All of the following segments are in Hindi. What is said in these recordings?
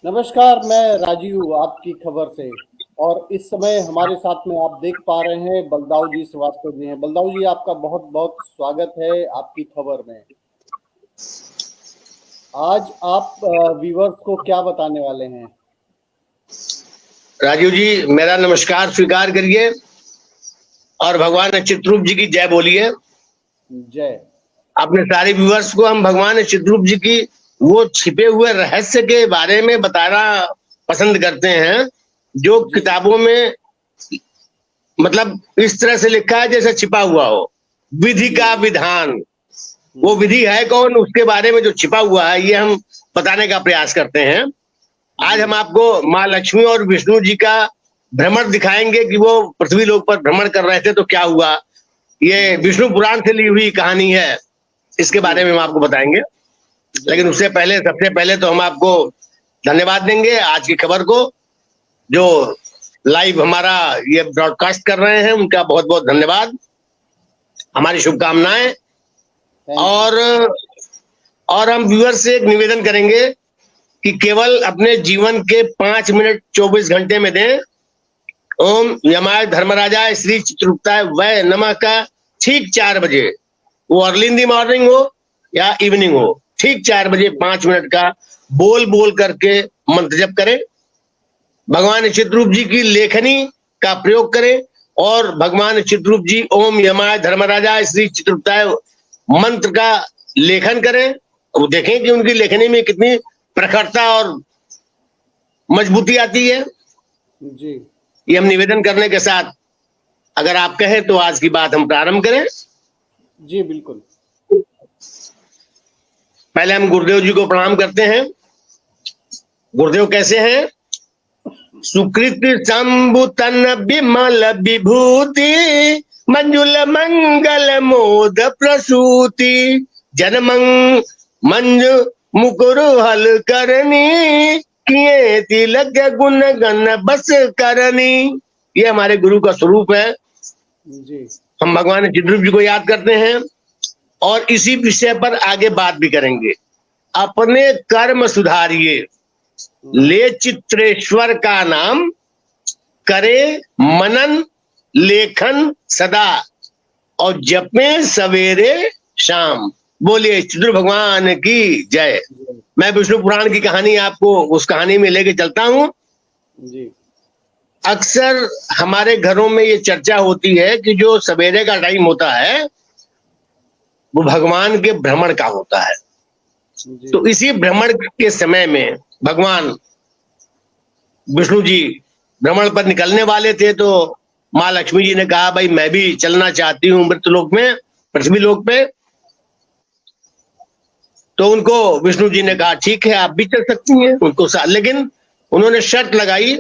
नमस्कार, मैं राजीव आपकी खबर से। और इस समय हमारे साथ में आप देख पा रहे हैं बलदाऊ जी श्रीवास्तव जी हैं। बलदाऊ जी, आपका बहुत बहुत स्वागत है आपकी खबर में। आज आप व्यूअर्स को क्या बताने वाले हैं? राजीव जी, मेरा नमस्कार स्वीकार करिए और भगवान चित्ररूप जी की जय बोलिए। जय। अपने सारे व्यूअर्स को हम भगवान चित्ररूप जी की वो छिपे हुए रहस्य के बारे में बताना पसंद करते हैं, जो जी। किताबों में मतलब इस तरह से लिखा है जैसे छिपा हुआ हो। विधि जी। का विधान, वो विधि है कौन, उसके बारे में जो छिपा हुआ है, ये हम बताने का प्रयास करते हैं। आज जी। हम आपको माँ लक्ष्मी और विष्णु जी का भ्रमण दिखाएंगे कि वो पृथ्वी लोक पर भ्रमण कर रहे थे तो क्या हुआ। ये जी। विष्णु पुराण से ली हुई कहानी है, इसके जी। बारे में हम आपको बताएंगे। जी। लेकिन उससे पहले, सबसे पहले तो हम आपको धन्यवाद देंगे आज की खबर को, जो लाइव हमारा ये ब्रॉडकास्ट कर रहे हैं, उनका बहुत बहुत धन्यवाद, हमारी शुभकामनाएं। Thank you. और हम व्यूअर से एक निवेदन करेंगे कि केवल अपने जीवन के 5 मिनट 24 घंटे में दें ओम यमाय धर्मराजा श्री चित्रगुप्ताय वै नमः का ठीक 4 बजे, वो अर्ली इन दी मॉर्निंग हो या इवनिंग हो, ठीक 4 बजे 5 मिनट का बोल बोल करके मंत्र जप करें। भगवान चित्ररूप जी की लेखनी का प्रयोग करें और भगवान चित्ररूप जी ओम यमाय धर्मराजा श्री चित्रगुप्ताय मंत्र का लेखन करें। वो देखें कि उनकी लेखनी में कितनी प्रखरता और मजबूती आती है। जी। ये हम निवेदन करने के साथ, अगर आप कहें तो आज की बात हम प्रारंभ करें। जी, बिल्कुल। पहले हम गुरुदेव जी को प्रणाम करते हैं। गुरुदेव कैसे हैं? सुकृत शंभु तन विमल विभूति, मंजुल मंगल मोद प्रसूति, जनमंग मंजु मुकुरु हल करनी, किए तिलक गुण गण बस करनी। ये हमारे गुरु का स्वरूप है। जी। हम भगवान चित्ररूप जी को याद करते हैं और इसी विषय पर आगे बात भी करेंगे। अपने कर्म सुधारिए, ले चित्रेश्वर का नाम, करे मनन लेखन सदा, और जपे सवेरे शाम। बोलिए चित्र भगवान की जय। मैं विष्णु पुराण की कहानी आपको उस कहानी में लेके चलता हूं। जी। अक्सर हमारे घरों में ये चर्चा होती है कि जो सवेरे का टाइम होता है वो भगवान के भ्रमण का होता है। जी। तो इसी भ्रमण के समय में भगवान विष्णु जी भ्रमण पर निकलने वाले थे, तो माँ लक्ष्मी जी ने कहा भाई मैं भी चलना चाहती हूँ मृतलोक में, पृथ्वी लोक पे। तो उनको विष्णु जी ने कहा ठीक है आप भी चल सकती हैं उनको साथ, लेकिन उन्होंने शर्त लगाई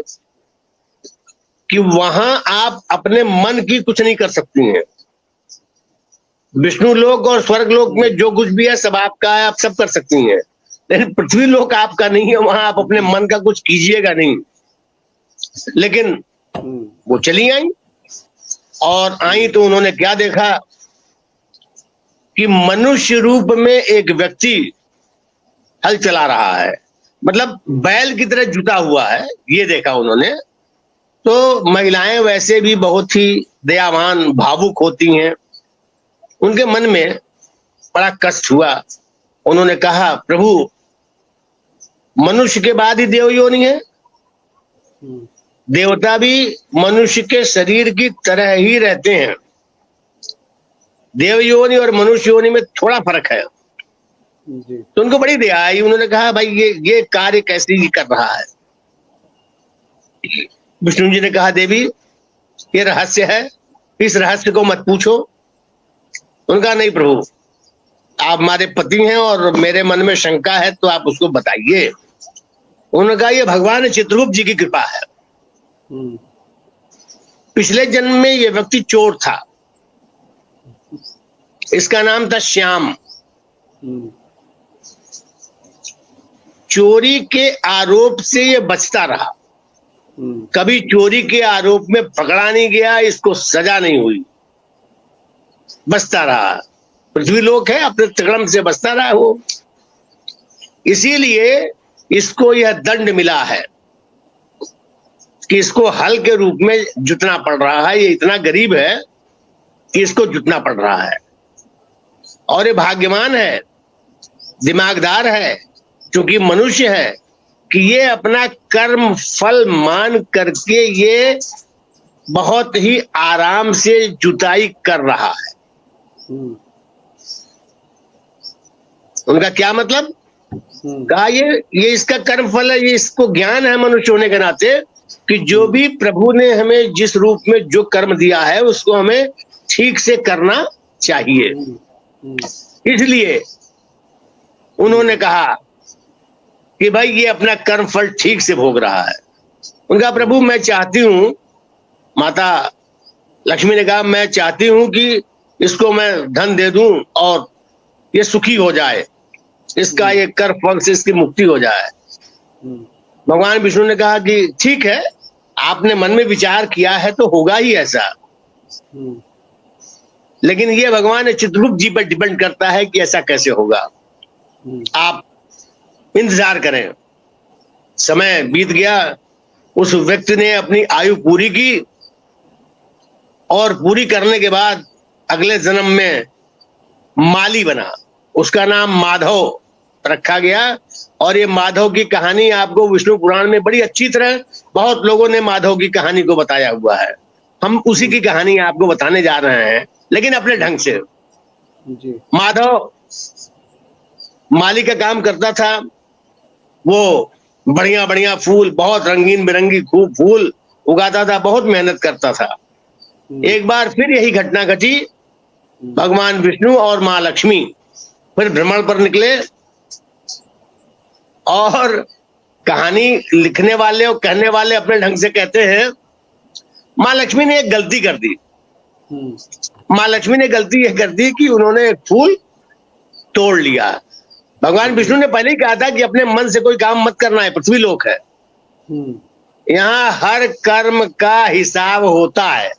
कि वहां आप अपने मन की कुछ नहीं कर सकती हैं। विष्णु लोक और स्वर्ग लोक में जो कुछ भी है सब आपका है, आप सब कर सकती हैं, लेकिन पृथ्वी लोक आपका नहीं है, वहां आप अपने मन का कुछ कीजिएगा नहीं। लेकिन वो चली आई, और आई तो उन्होंने क्या देखा कि मनुष्य रूप में एक व्यक्ति हल चला रहा है, मतलब बैल की तरह जुटा हुआ है, ये देखा उन्होंने। तो महिलाएं वैसे भी बहुत ही दयावान भावुक होती हैं, उनके मन में बड़ा कष्ट हुआ। उन्होंने कहा प्रभु, मनुष्य के बाद ही देव योनि है, देवता भी मनुष्य के शरीर की तरह ही रहते हैं। देव योनि और मनुष्य योनि में थोड़ा फर्क है। जी। तो उनको बड़ी दया आई। उन्होंने कहा भाई ये कार्य कैसे कर रहा है। विष्णु जी ने कहा देवी ये रहस्य है, इस रहस्य को मत पूछो। उनका नहीं प्रभु, आप हमारे पति हैं और मेरे मन में शंका है तो आप उसको बताइए। उन्होंने कहा ये भगवान चित्रगुप्त जी की कृपा है। पिछले जन्म में ये व्यक्ति चोर था, इसका नाम था श्याम। चोरी के आरोप से ये बचता रहा, कभी चोरी के आरोप में पकड़ा नहीं गया, इसको सजा नहीं हुई, बचता रहा। पृथ्वी लोक है, अपने तिकड़म से बचता रहा वो। इसीलिए इसको यह दंड मिला है कि इसको हल के रूप में जुटना पड़ रहा है। ये इतना गरीब है कि इसको जुटना पड़ रहा है, और ये भाग्यवान है, दिमागदार है, क्योंकि मनुष्य है, कि ये अपना कर्म फल मान करके ये बहुत ही आराम से जुताई कर रहा है। उनका क्या मतलब? कहा ये इसका कर्म फल है, ये इसको ज्ञान है मनुष्य होने के नाते कि जो भी प्रभु ने हमें जिस रूप में जो कर्म दिया है उसको हमें ठीक से करना चाहिए। इसलिए उन्होंने कहा कि भाई ये अपना कर्म फल ठीक से भोग रहा है। उनका प्रभु मैं चाहती हूं, माता लक्ष्मी ने कहा मैं चाहती हूं कि इसको मैं धन दे दूं और ये सुखी हो जाए, इसका ये कर्म फल से इसकी मुक्ति हो जाए। भगवान विष्णु ने कहा कि ठीक है, आपने मन में विचार किया है तो होगा ही ऐसा, लेकिन ये भगवान चित्रगुप्त जी पर डिपेंड करता है कि ऐसा कैसे होगा। आप इंतजार करें। समय बीत गया, उस व्यक्ति ने अपनी आयु पूरी की, और पूरी करने के बाद अगले जन्म में माली बना। उसका नाम माधव रखा गया, और ये माधव की कहानी आपको विष्णु पुराण में बड़ी अच्छी तरह बहुत लोगों ने माधव की कहानी को बताया हुआ है। हम उसी की कहानी आपको बताने जा रहे हैं, लेकिन अपने ढंग से। जी। माधव माली का काम करता था। वो बढ़िया बढ़िया फूल, बहुत रंगीन बिरंगी खूब फूल उगाता था, बहुत मेहनत करता था। एक बार फिर यही घटना घटी। भगवान विष्णु और माँ लक्ष्मी फिर भ्रमण पर निकले, और कहानी लिखने वाले और कहने वाले अपने ढंग से कहते हैं माँ लक्ष्मी ने एक गलती कर दी। माँ लक्ष्मी ने गलती यह कर दी कि उन्होंने एक फूल तोड़ लिया। भगवान विष्णु ने पहले ही कहा था कि अपने मन से कोई काम मत करना है, पृथ्वी लोक है, यहाँ हर कर्म का हिसाब होता है।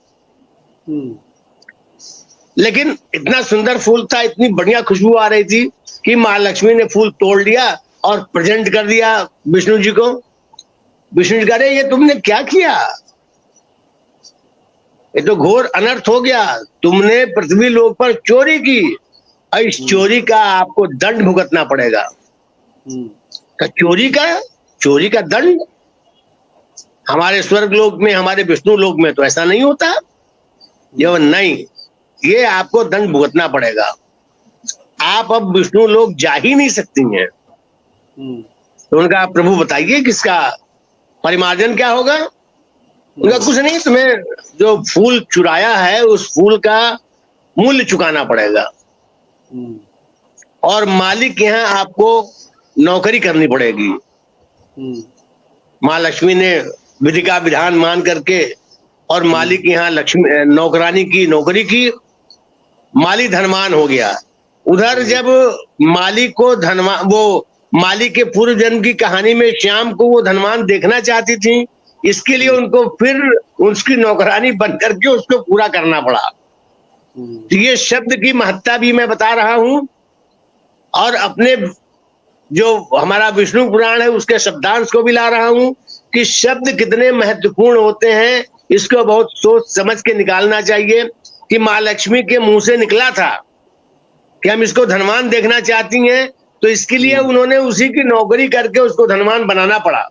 लेकिन इतना सुंदर फूल था, इतनी बढ़िया खुशबू आ रही थी कि माँ लक्ष्मी ने फूल तोड़ लिया और प्रेजेंट कर दिया विष्णु जी को। विष्णु जी कह रहे ये तुमने क्या किया, ये तो घोर अनर्थ हो गया, तुमने पृथ्वी लोक पर चोरी की, और इस चोरी का आपको दंड भुगतना पड़ेगा। चोरी का दंड? हमारे स्वर्ग लोक में, हमारे विष्णु लोक में तो ऐसा नहीं होता। ये नहीं, ये आपको दंड भुगतना पड़ेगा। आप अब विष्णु लोक जा ही नहीं सकती हैं। तो उनका प्रभु बताइए किसका परिमार्जन क्या होगा? उनका कुछ नहीं, तुम्हें जो फूल चुराया है उस फूल का मूल्य चुकाना पड़ेगा, और मालिक के यहाँ आपको नौकरी करनी पड़ेगी। माँ लक्ष्मी ने विधि का विधान मान करके और मालिक यहाँ लक्ष्मी नौकरानी की नौकरी की। माली धनवान हो गया। उधर जब माली को धनवान, वो माली के पूर्व जन्म की कहानी में श्याम को वो धनवान देखना चाहती थी, इसके लिए उनको फिर उसकी नौकरानी बन करके उसको पूरा करना पड़ा। तो ये शब्द की महत्ता भी मैं बता रहा हूं, और अपने जो हमारा विष्णु पुराण है उसके शब्दांश को भी ला रहा हूं कि शब्द कितने महत्वपूर्ण होते हैं। इसको बहुत सोच समझ के निकालना चाहिए कि माँ लक्ष्मी के मुंह से निकला था कि हम इसको धनवान देखना चाहती हैं, तो इसके लिए उन्होंने उसी की नौकरी करके उसको धनवान बनाना पड़ा।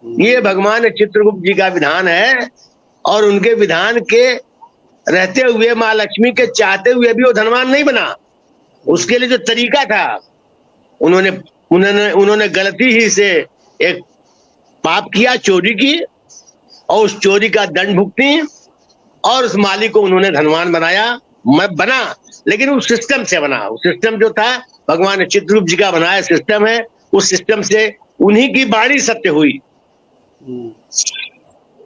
ये भगवान चित्रगुप्त जी का विधान है, और उनके विधान के रहते हुए माँ लक्ष्मी के चाहते हुए भी वो धनवान नहीं बना। उसके लिए जो तरीका था, उन्होंने गलती ही से एक पाप किया, चोरी की, और उस चोरी का दंड भुगती, और उस मालिक को उन्होंने धनवान बनाया। मैं बना, लेकिन उस सिस्टम से बना। उस सिस्टम जो था भगवान चित्रगुप्त जी का बनाया सिस्टम है, उस सिस्टम से उन्हीं की बाणी सत्य हुई।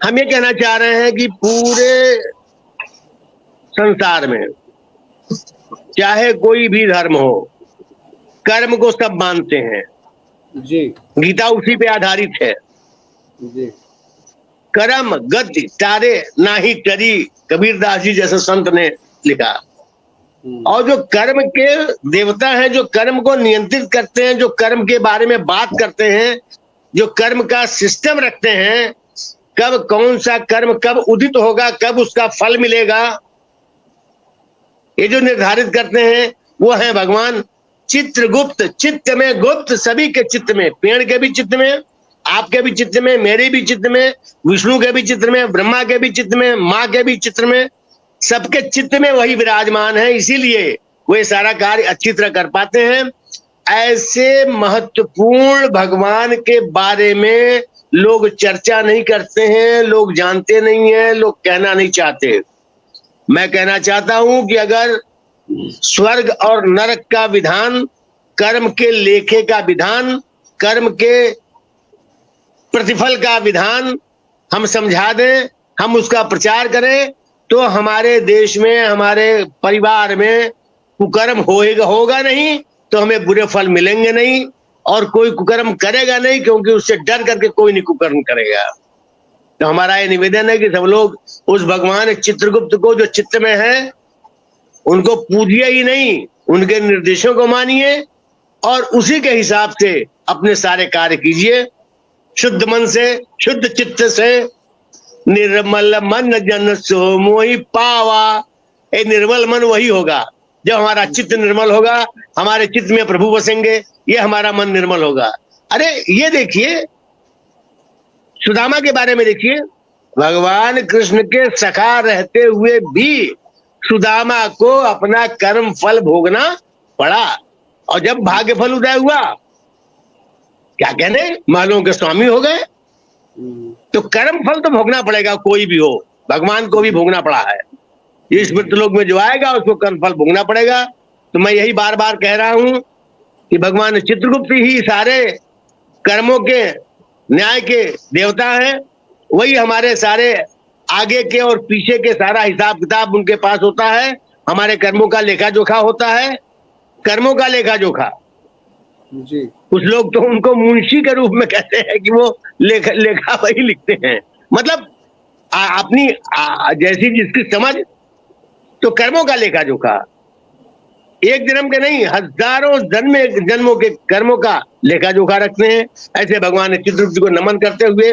हम ये कहना चाह रहे हैं कि पूरे संसार में चाहे कोई भी धर्म हो, कर्म को सब मानते हैं। जी। गीता उसी पे आधारित है। जी। कर्म गति तारे नाही टरी, कबीरदास जी जैसे संत ने लिखा। और जो कर्म के देवता हैं, जो कर्म को नियंत्रित करते हैं, जो कर्म के बारे में बात करते हैं, जो कर्म का सिस्टम रखते हैं, कब कौन सा कर्म कब उदित होगा, कब उसका फल मिलेगा, ये जो निर्धारित करते हैं वो है भगवान चित्रगुप्त। चित्त में गुप्त, सभी के चित्त में, पेड़ के भी चित्त में, आपके भी चित्त में, मेरे भी चित्त में, विष्णु के भी चित्त में, ब्रह्मा के भी चित्त में, माँ के भी चित्त में, सबके चित्त में वही विराजमान है। इसीलिए वो ये सारा कार्य अच्छी तरह कर पाते हैं। ऐसे महत्वपूर्ण भगवान के बारे में लोग चर्चा नहीं करते हैं, लोग जानते नहीं हैं, लोग कहना नहीं चाहते। मैं कहना चाहता हूं कि अगर स्वर्ग और नरक का विधान, कर्म के लेखे का विधान, कर्म के प्रतिफल का विधान हम समझा दें, हम उसका प्रचार करें, तो हमारे देश में, हमारे परिवार में कुकर्म होगा नहीं, तो हमें बुरे फल मिलेंगे नहीं, और कोई कुकर्म करेगा नहीं, क्योंकि उससे डर करके कोई नहीं कुकर्म करेगा। तो हमारा ये निवेदन है कि सब लोग उस भगवान चित्रगुप्त को, जो चित्त में है, उनको पूजिए ही नहीं, उनके निर्देशों को मानिए और उसी के हिसाब से अपने सारे कार्य कीजिए। शुद्ध मन से, शुद्ध चित्त से, निर्मल मन जन सो मोहि पावा। ये निर्मल मन वही होगा जब हमारा चित्त निर्मल होगा, हमारे चित्त में प्रभु बसेंगे, ये हमारा मन निर्मल होगा। अरे ये देखिए, सुदामा के बारे में देखिए, भगवान कृष्ण के सखा रहते हुए भी सुदामा को अपना कर्म फल भोगना पड़ा, और जब भाग्य फल उदय हुआ, क्या कहने, महलों के स्वामी हो गए। तो कर्म फल तो भोगना पड़ेगा, कोई भी हो, भगवान को भी भोगना पड़ा है। इस मृत्युलोक में जो आएगा उसको कर्म फल भोगना पड़ेगा। तो मैं यही बार बार कह रहा हूं कि भगवान चित्रगुप्त ही सारे कर्मों के न्याय के देवता हैं। वही हमारे सारे आगे के और पीछे के सारा हिसाब किताब उनके पास होता है। हमारे कर्मों का लेखा जोखा होता है, कर्मों का लेखा जोखा जी। कुछ लोग तो उनको मुंशी के रूप में कहते हैं कि वो लेखा वही लिखते हैं, मतलब अपनी जैसी जिसकी समझ। तो कर्मों का लेखा जोखा एक जन्म के नहीं, हजारों जन्मों के कर्मों का लेखा जोखा रखते हैं। ऐसे भगवान चित्रगुप्त को नमन करते हुए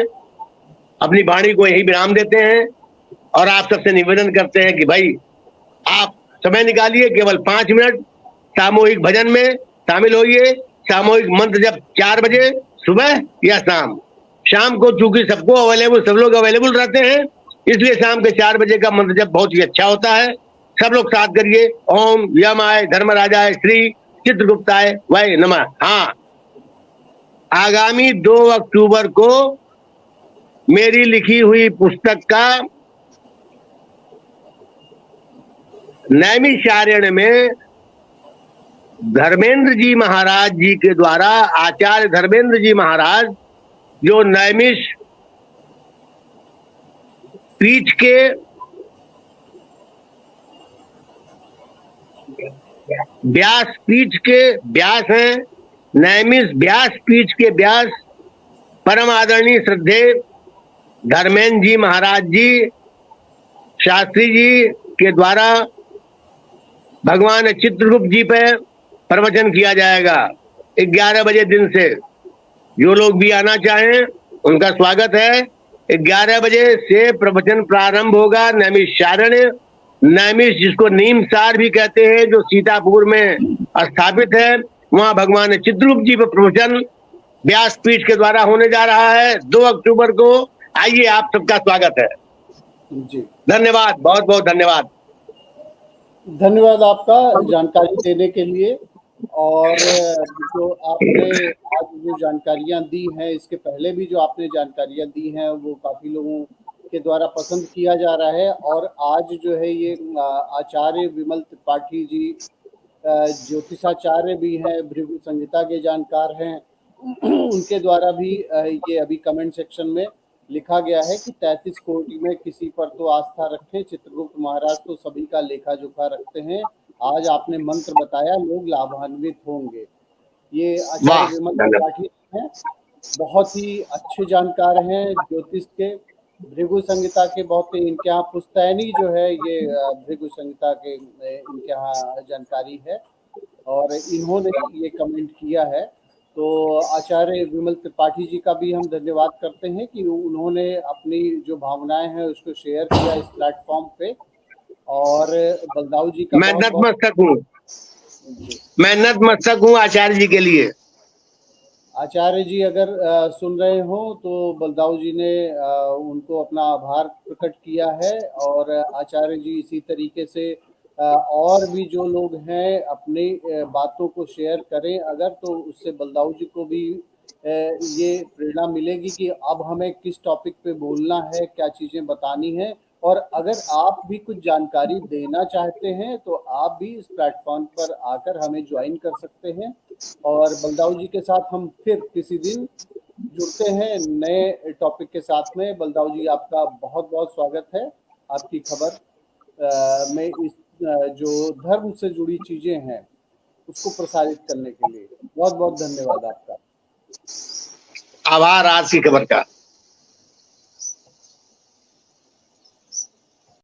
अपनी वाणी को यही विराम देते हैं, और आप सबसे निवेदन करते हैं कि भाई आप समय निकालिए, केवल 5 मिनट सामूहिक भजन में शामिल होइए। सामूहिक मंत्र जब 4 बजे सुबह या शाम को, चूंकि सबको अवेलेबल, सब लोग अवेलेबल रहते हैं, इसलिए शाम के 4 बजे का मंत्र जब बहुत ही अच्छा होता है। सब लोग साथ करिए, ओम यमाय धर्मराजाय श्री चित्रगुप्ताय वै नमः। हाँ, आगामी 2 अक्टूबर को मेरी लिखी हुई पुस्तक का नैमिषारण्य में धर्मेंद्र जी महाराज जी के द्वारा, आचार्य धर्मेंद्र जी महाराज जो नैमिष पीठ के व्यास पीठ के व्यास हैं, नैमिष व्यास पीठ के व्यास परम आदरणीय श्रद्धे धर्मेंद्र जी महाराज जी शास्त्री जी के द्वारा भगवान चित्रगुप्त जी पे प्रवचन किया जाएगा 11 बजे दिन से। जो लोग भी आना चाहें उनका स्वागत है। 11 बजे से प्रवचन प्रारंभ होगा। नैमिषारण्य, नैमिष जिसको नीमसार भी कहते हैं, जो सीतापुर में स्थापित है, वहां भगवान चित्रगुप्त जी पर प्रवचन व्यासपीठ के द्वारा होने जा रहा है 2 अक्टूबर को। आइए, आप सबका स्वागत है जी। धन्यवाद, बहुत बहुत धन्यवाद। धन्यवाद आपका जानकारी देने के लिए। और जो आपने आज जो जानकारियां दी हैं, इसके पहले भी जो आपने जानकारियां दी हैं वो काफी लोगों के द्वारा पसंद किया जा रहा है। और आज जो है ये आचार्य विमल त्रिपाठी जी ज्योतिषाचार्य भी हैं, भृगु संहिता के जानकार हैं, उनके द्वारा भी ये अभी कमेंट सेक्शन में लिखा गया है कि 33 कोटि में किसी पर तो आस्था रखें, चित्रगुप्त महाराज तो सभी का लेखा जोखा रखते हैं। आज आपने मंत्र बताया, लोग लाभान्वित होंगे। ये आचार्य विमल त्रिपाठी हैं, बहुत ही अच्छे जानकार हैं ज्योतिष के, भृगु संहिता के बहुत इनके यहाँ पुश्तैनी जो है ये भृगु संहिता के इनके यहाँ जानकारी है और इन्होंने ये कमेंट किया है। तो आचार्य विमल त्रिपाठी जी का भी हम धन्यवाद करते हैं कि उन्होंने अपनी जो भावनाएं हैं उसको शेयर किया इस प्लेटफॉर्म पे। और बलदाऊ जी का मैं नतमस्तक हूँ आचार्य जी के लिए। आचार्य जी अगर सुन रहे हो तो बलदाऊ जी ने उनको अपना आभार प्रकट किया है और आचार्य जी इसी तरीके से और भी जो लोग हैं अपनी बातों को शेयर करें अगर, तो उससे बलदाऊ जी को भी ये प्रेरणा मिलेगी कि अब हमें किस टॉपिक पे बोलना है, क्या चीज़ें बतानी है। और अगर आप भी कुछ जानकारी देना चाहते हैं तो आप भी इस प्लेटफॉर्म पर आकर हमें ज्वाइन कर सकते हैं। और बलदाऊ जी के साथ हम फिर किसी दिन जुड़ते हैं नए टॉपिक के साथ में। बलदाऊ जी आपका बहुत बहुत स्वागत है आपकी खबर में इस जो धर्म से जुड़ी चीजें हैं उसको प्रसारित करने के लिए बहुत बहुत धन्यवाद आपका। आभार आज की खबर का।